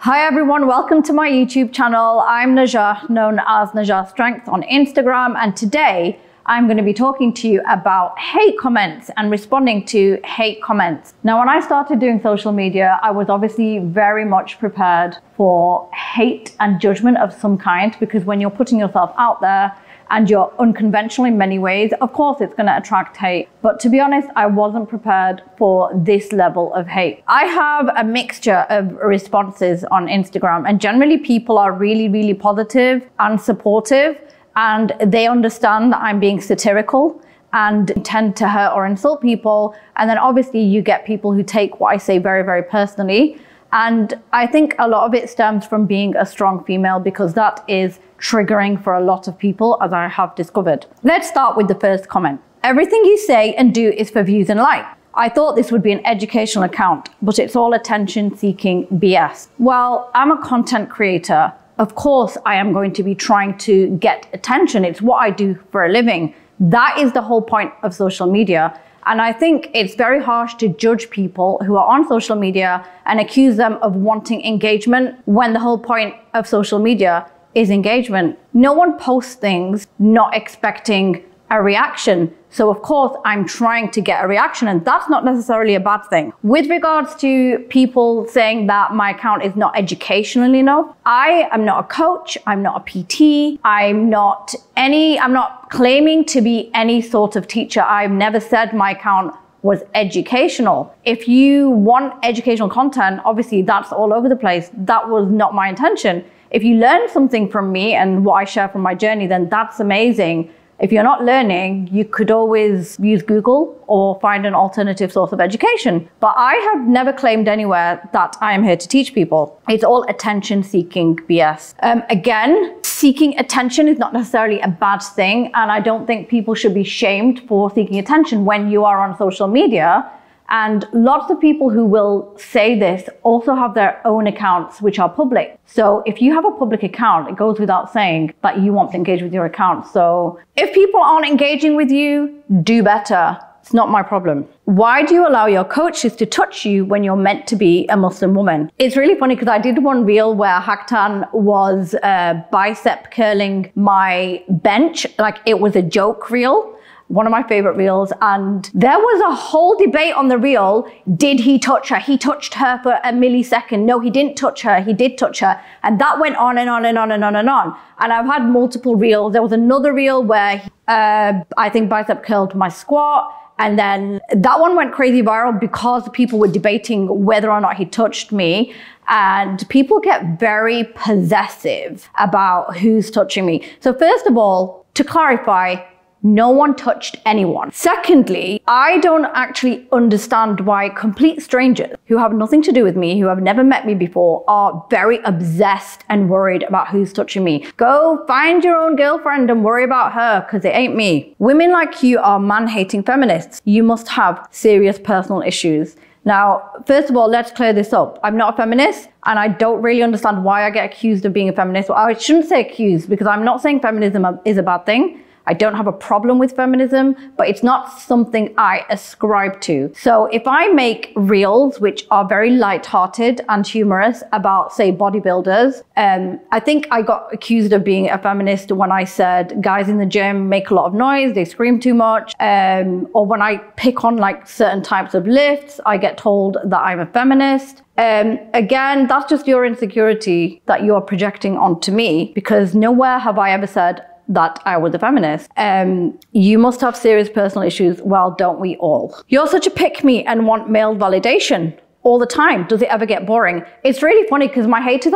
Hi everyone, welcome to my YouTube channel. I'm Najah, known as Najah Strength on Instagram, and today I'm going to be talking to you about hate comments and responding to hate comments. Now, when I started doing social media, I was obviously very much prepared for hate and judgment of some kind, because when you're putting yourself out there and you're unconventional in many ways, of course it's going to attract hate. But to be honest, I wasn't prepared for this level of hate. I have a mixture of responses on Instagram, and generally people are really positive and supportive, and they understand that I'm being satirical and intend to hurt or insult people. And then obviously you get people who take what I say very personally. And I think a lot of it stems from being a strong female, because that is triggering for a lot of people, as I have discovered. Let's start with the first comment. Everything you say and do is for views and likes. I thought this would be an educational account, but it's all attention-seeking BS. Well, I'm a content creator. Of course, I am going to be trying to get attention. It's what I do for a living. That is the whole point of social media. And I think it's very harsh to judge people who are on social media and accuse them of wanting engagement, when the whole point of social media is engagement. No one posts things not expecting a reaction. So of course I'm trying to get a reaction, and that's not necessarily a bad thing. With regards to people saying that my account is not educational enough, I am not a coach, I'm not a PT, I'm not claiming to be any sort of teacher. I've never said my account was educational. If you want educational content, obviously that's all over the place. That was not my intention. If you learn something from me and what I share from my journey, then that's amazing. If you're not learning, you could always use Google or find an alternative source of education. But I have never claimed anywhere that I am here to teach people. It's all attention-seeking BS. Again, seeking attention is not necessarily a bad thing, and I don't think people should be shamed for seeking attention when you are on social media. And lots of people who will say this also have their own accounts which are public. So if you have a public account, it goes without saying that you want to engage with your account. So if people aren't engaging with you, do better. It's not my problem. Why do you allow your coaches to touch you when you're meant to be a Muslim woman? It's really funny, because I did one reel where Haktan was bicep curling my bench, like it was a joke reel. One of my favorite reels, and there was a whole debate on the reel. Did he touch her? He touched her for a millisecond. No, he didn't touch her. He did touch her. And that went on and on and on and on and on. And I've had multiple reels. There was another reel where I think bicep curled my squat. And then that one went crazy viral because people were debating whether or not he touched me. And people get very possessive about who's touching me. So first of all, to clarify, no one touched anyone. Secondly, I don't actually understand why complete strangers who have nothing to do with me, who have never met me before, are very obsessed and worried about who's touching me. Go find your own girlfriend and worry about her, because it ain't me. Women like you are man-hating feminists. You must have serious personal issues. Now, first of all, let's clear this up. I'm not a feminist, and I don't really understand why I get accused of being a feminist. Well, I shouldn't say accused, because I'm not saying feminism is a bad thing. I don't have a problem with feminism, but it's not something I ascribe to. So if I make reels which are very light-hearted and humorous about, say, bodybuilders, I think I got accused of being a feminist when I said guys in the gym make a lot of noise, they scream too much, or when I pick on like certain types of lifts, I get told that I'm a feminist. Again, that's just your insecurity that you are projecting onto me, because nowhere have I ever said that I was a feminist. You must have serious personal issues. Well, don't we all? You're such a pick-me and want male validation all the time. Does it ever get boring? It's really funny, because my haters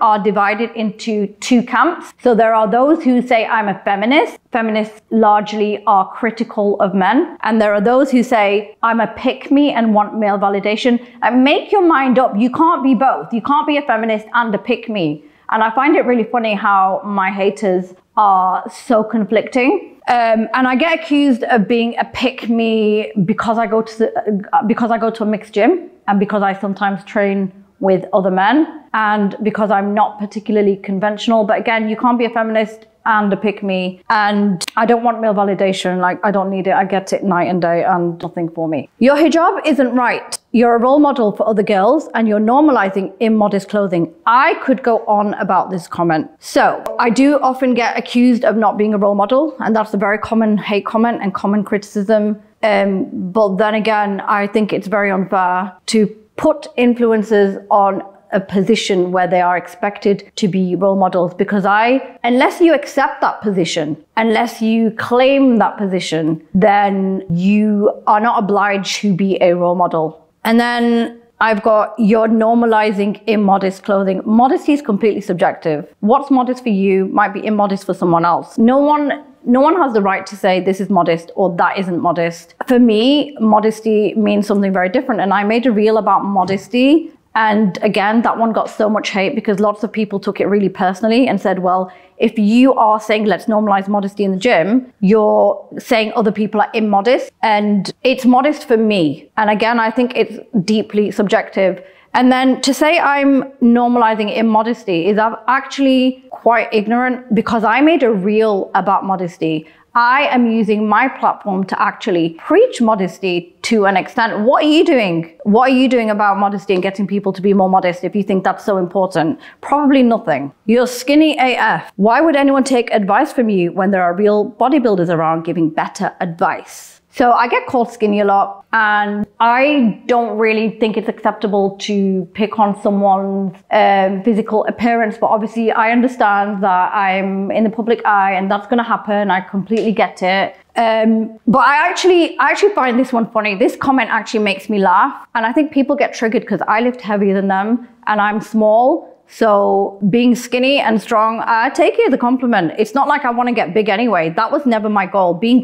are divided into two camps. So there are those who say I'm a feminist. Feminists largely are critical of men. And there are those who say I'm a pick-me and want male validation. And make your mind up. You can't be both. You can't be a feminist and a pick-me. And I find it really funny how my haters are so conflicting. And I get accused of being a pick-me because I go to a mixed gym, and because I sometimes train with other men, and because I'm not particularly conventional. But again, you can't be a feminist and a pick me, and I don't want male validation. Like, I don't need it. I get it night and day and nothing for me. Your hijab isn't right. You're a role model for other girls and you're normalizing immodest clothing. I could go on about this comment. So I do often get accused of not being a role model, and that's a very common hate comment and common criticism. But then again, I think it's very unfair to put influencers on a position where they are expected to be role models, because unless you accept that position, unless you claim that position, then you are not obliged to be a role model. And then I've got, you're normalizing immodest clothing. Modesty is completely subjective. What's modest for you might be immodest for someone else. No one has the right to say this is modest or that isn't modest. For me, modesty means something very different. And I made a reel about modesty. And again, that one got so much hate because lots of people took it really personally and said, well, if you are saying let's normalize modesty in the gym, you're saying other people are immodest, and it's modest for me. And again, I think it's deeply subjective. And then to say I'm normalizing immodesty is actually quite ignorant, because I made a reel about modesty. I am using my platform to actually preach modesty to an extent. What are you doing? What are you doing about modesty and getting people to be more modest if you think that's so important? Probably nothing. You're skinny AF. Why would anyone take advice from you when there are real bodybuilders around giving better advice? So I get called skinny a lot, and I don't really think it's acceptable to pick on someone's physical appearance. But obviously I understand that I'm in the public eye and that's going to happen. I completely get it. But I actually find this one funny. This comment actually makes me laugh. And I think people get triggered because I lift heavier than them and I'm small. So being skinny and strong, I take it as a compliment. It's not like I want to get big anyway. That was never my goal. Being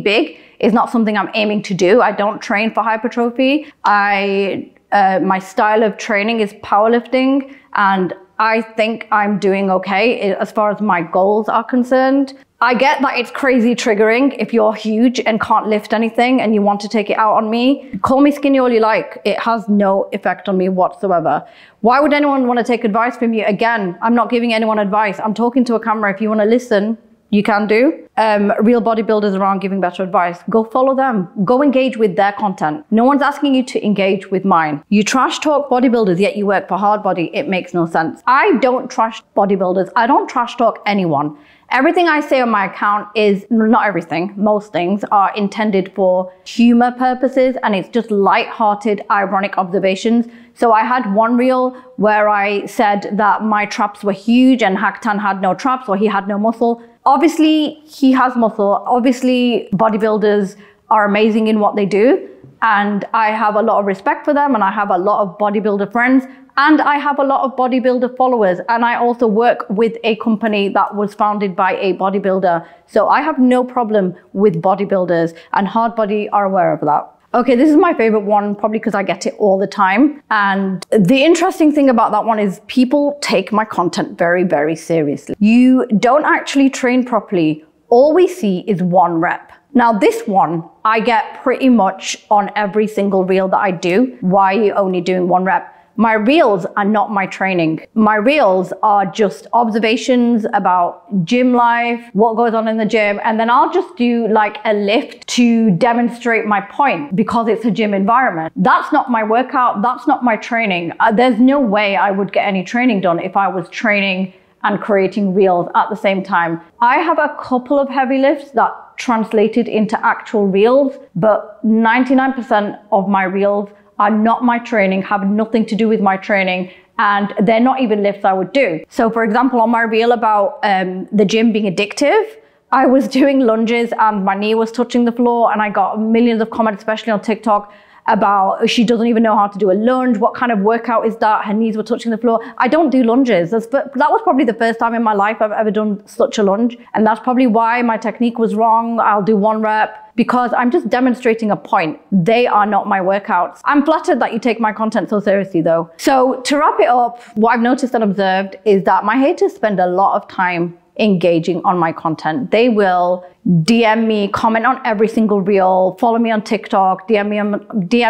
big is not something I'm aiming to do. I don't train for hypertrophy. My style of training is powerlifting, and I think I'm doing okay as far as my goals are concerned. I get that it's crazy triggering if you're huge and can't lift anything and you want to take it out on me. Call me skinny all you like. It has no effect on me whatsoever. Why would anyone want to take advice from you? Again, I'm not giving anyone advice. I'm talking to a camera. If you want to listen, you can do. Real bodybuilders around giving better advice. Go follow them. Go engage with their content. No one's asking you to engage with mine. You trash talk bodybuilders, yet you work for hard body. It makes no sense. I don't trash bodybuilders. I don't trash talk anyone. Everything I say on my account is, not everything, most things are intended for humor purposes, and it's just light-hearted, ironic observations. So I had one reel where I said that my traps were huge and Haktan had no traps, or he had no muscle. Obviously, he has muscle. Obviously, bodybuilders are amazing in what they do, and I have a lot of respect for them, and I have a lot of bodybuilder friends, and I have a lot of bodybuilder followers, and I also work with a company that was founded by a bodybuilder. So I have no problem with bodybuilders, and hard body are aware of that. Okay, this is my favorite one, probably because I get it all the time. And the interesting thing about that one is people take my content very, very seriously. You don't actually train properly. All we see is one rep. Now this one, I get pretty much on every single reel that I do. Why are you only doing one rep? My reels are not my training. My reels are just observations about gym life, what goes on in the gym, and then I'll just do like a lift to demonstrate my point because it's a gym environment. That's not my workout, that's not my training. There's no way I would get any training done if I was training and creating reels at the same time. I have a couple of heavy lifts that translated into actual reels, but 99% of my reels are not my training, have nothing to do with my training, and they're not even lifts I would do. So for example, on my reel about the gym being addictive, I was doing lunges and my knee was touching the floor, and I got millions of comments, especially on TikTok, about she doesn't even know how to do a lunge. What kind of workout is that? Her knees were touching the floor. I don't do lunges. That was probably the first time in my life I've ever done such a lunge. And that's probably why my technique was wrong. I'll do one rep because I'm just demonstrating a point. They are not my workouts. I'm flattered that you take my content so seriously though. So to wrap it up, what I've noticed and observed is that my haters spend a lot of time engaging on my content. They will DM me, comment on every single reel, follow me on TikTok, DM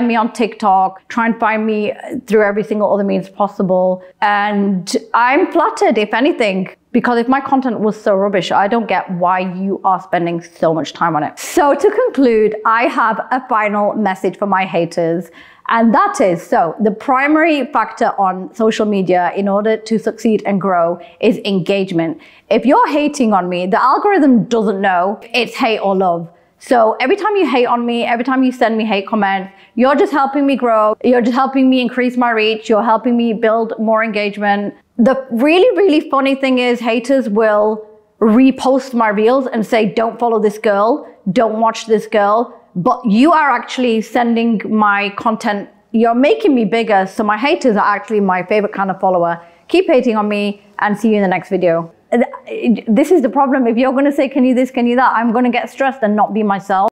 me on TikTok, try and find me through every single other means possible. And I'm flattered, if anything, because if my content was so rubbish, I don't get why you are spending so much time on it. So to conclude, I have a final message for my haters. And that is, so the primary factor on social media in order to succeed and grow is engagement. If you're hating on me, the algorithm doesn't know it's hate or love. So every time you hate on me, every time you send me hate comments, you're just helping me grow. You're just helping me increase my reach. You're helping me build more engagement. The really, really funny thing is haters will repost my reels and say, don't follow this girl, don't watch this girl. But you are actually sending my content, you're making me bigger. So my haters are actually my favorite kind of follower. Keep hating on me and see you in the next video. This is the problem. If you're going to say, can you this, can you that, I'm going to get stressed and not be myself.